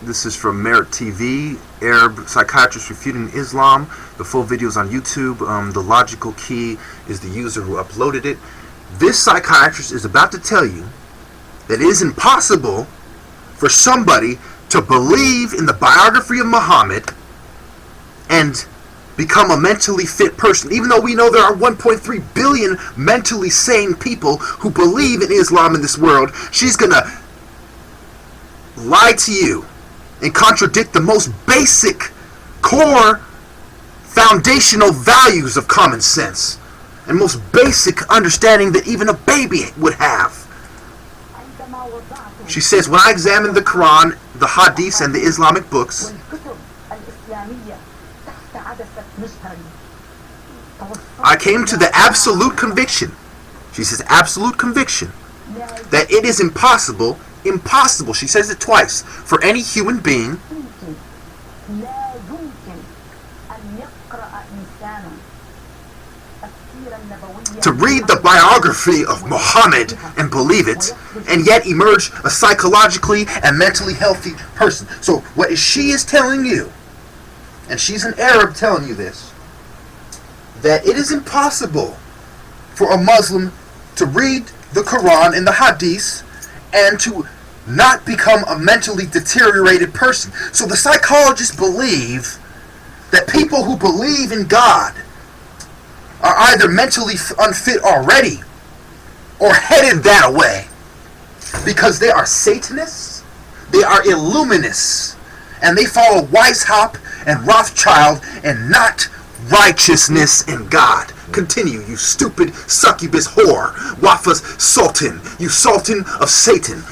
This is from Merit TV, Arab psychiatrist refuting Islam. The full video is on YouTube. The logical key is the user who uploaded it. This psychiatrist is about to tell you that it is impossible for somebody to believe in the biography of Muhammad and become a mentally fit person. Even though we know there are 1.3 billion mentally sane people who believe in Islam in this world, she's gonna lie to you and contradict the most basic, core, foundational values of common sense and most basic understanding that even a baby would have. She says, when I examined the Quran, the Hadith, and the Islamic books, I came to the absolute conviction, she says absolute conviction, that it is impossible, she says it twice, for any human being to read the biography of Muhammad and believe it, and yet emerge a psychologically and mentally healthy person. So what she is telling you, and she's an Arab telling you this, that it is impossible for a Muslim to read the Quran and the Hadith and to not become a mentally deteriorated person. So the psychologists believe that people who believe in God are either mentally unfit already or headed that way because they are Satanists, they are illuminists, and they follow weishaupt and Rothschild and not righteousness and God. Continue, you stupid succubus whore, Wafa's sultan, you sultan of Satan.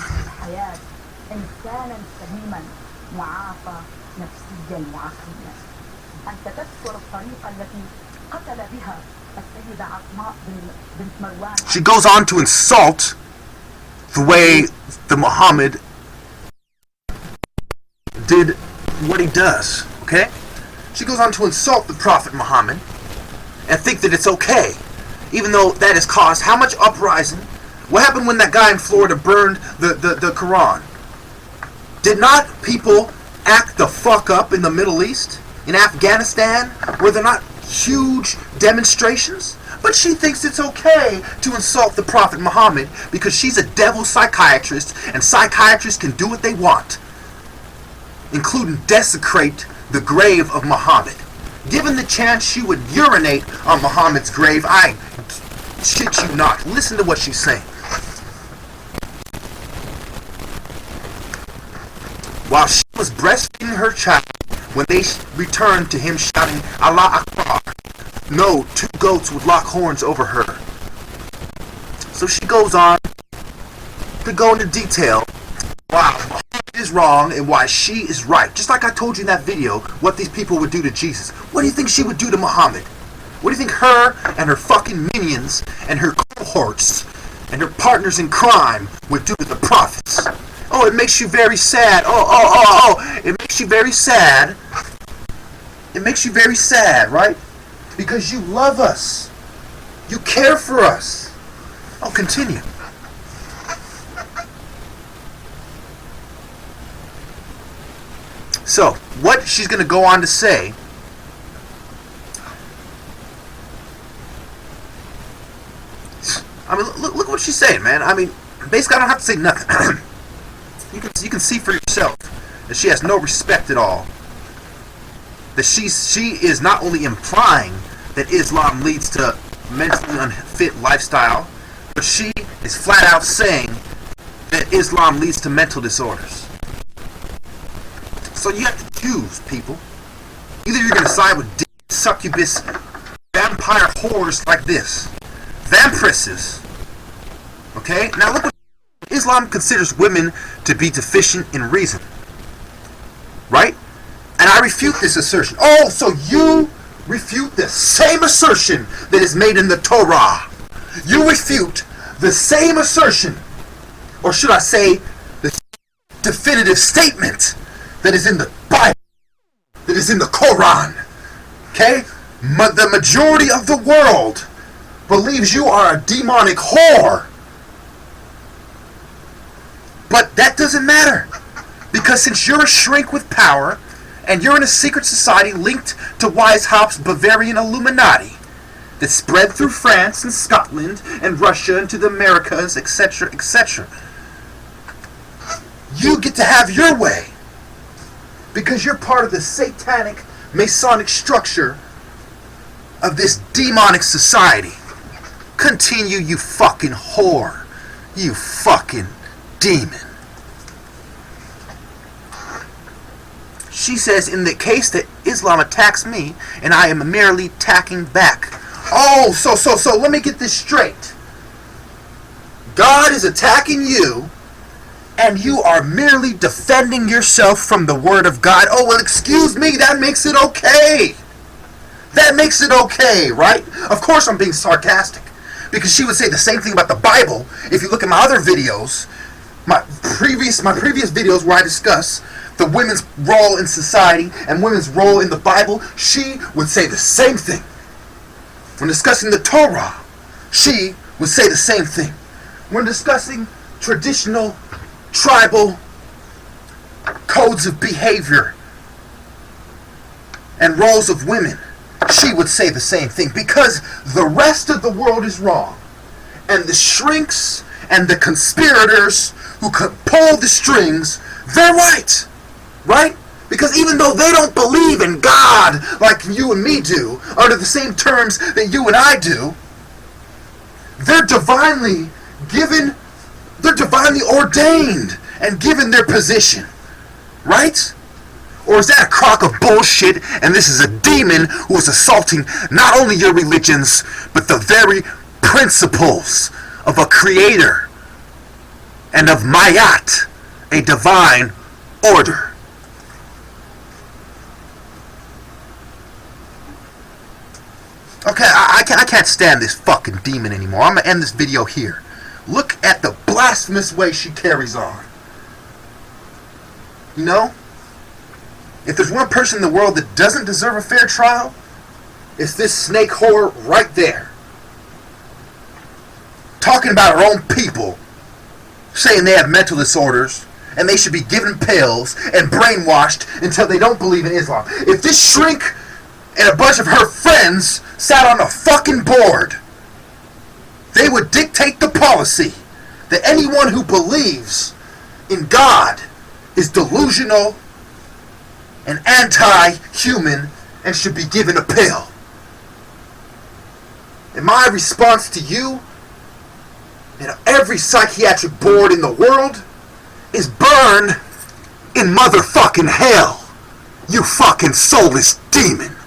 She goes on to insult the way the Muhammad did what he does, okay? She goes on to insult the Prophet Muhammad and think that it's okay, even though that has caused how much uprising? What happened when that guy in Florida burned the Quran? Did not people act the fuck up in the Middle East? In Afghanistan? Were there not huge demonstrations? But she thinks it's okay to insult the Prophet Muhammad because she's a devil psychiatrist, and psychiatrists can do what they want, including desecrate the grave of Muhammad. Given the chance, she would urinate on Muhammad's grave. I shit you not. Listen to what she's saying. While she was breastfeeding her child, when they returned to him shouting, Allah Akbar, no, 2 goats would lock horns over her. So she goes on to go into detail why Muhammad is wrong and why she is right. Just like I told you in that video, what these people would do to Jesus. What do you think she would do to Muhammad? What do you think her and her fucking minions and her cohorts and her partners in crime would do to the prophets? Oh, it makes you very sad. Oh. It makes you very sad. It makes you very sad, right? Because you love us. You care for us. I'll continue. So, what she's going to go on to say, I mean, look what she's saying, man. I mean, basically, I don't have to say nothing. You can see for yourself that she has no respect at all. That she is not only implying that Islam leads to mentally unfit lifestyle, but she is flat out saying that Islam leads to mental disorders. So you have to choose, people. Either you're going to side with succubus vampire whores like this, vampiresses. Okay? Now look what Islam considers women to be deficient in reason. Right? And I refute this assertion. Oh, so you refute the same assertion that is made in the Torah. You refute the same assertion, or should I say, the definitive statement that is in the Bible, that is in the Quran. Okay? The majority of the world believes you are a demonic whore. But that doesn't matter, because Because since you're a shrink with power, and you're in a secret society linked to Weishaupt's Bavarian Illuminati that spread through France and Scotland and Russia into the Americas, etc., etc., you get to have your way. Because you're part of the satanic, Masonic structure of this demonic society. Continue, you fucking whore. You fucking demon. She says, in the case that Islam attacks me, and I am merely attacking back. Oh, so let me get this straight. God is attacking you, and you are merely defending yourself from the word of God. Oh, well, excuse me, that makes it okay. That makes it okay, right? Of course I'm being sarcastic, because she would say the same thing about the Bible. If you look at my other videos, my previous videos where I discuss the women's role in society and women's role in the Bible, she would say the same thing. When discussing the Torah, she would say the same thing. When discussing traditional, tribal codes of behavior and roles of women, she would say the same thing. Because the rest of the world is wrong. And the shrinks and the conspirators who could pull the strings, they're right. Right? Because even though they don't believe in God like you and me do, under the same terms that you and I do, they're divinely given, they're divinely ordained and given their position. Right? Or is that a crock of bullshit and this is a demon who is assaulting not only your religions, but the very principles of a creator and of Mayat, a divine order? Okay, I can't stand this fucking demon anymore. I'm going to end this video here. Look at the blasphemous way she carries on. You know? If there's one person in the world that doesn't deserve a fair trial, it's this snake whore right there. Talking about her own people, saying they have mental disorders, and they should be given pills and brainwashed until they don't believe in Islam. If this shrink and a bunch of her friends sat on a fucking board, they would dictate the policy that anyone who believes in God is delusional and anti-human and should be given a pill. And my response to you and every psychiatric board in the world is burn in motherfucking hell, you fucking soulless demon.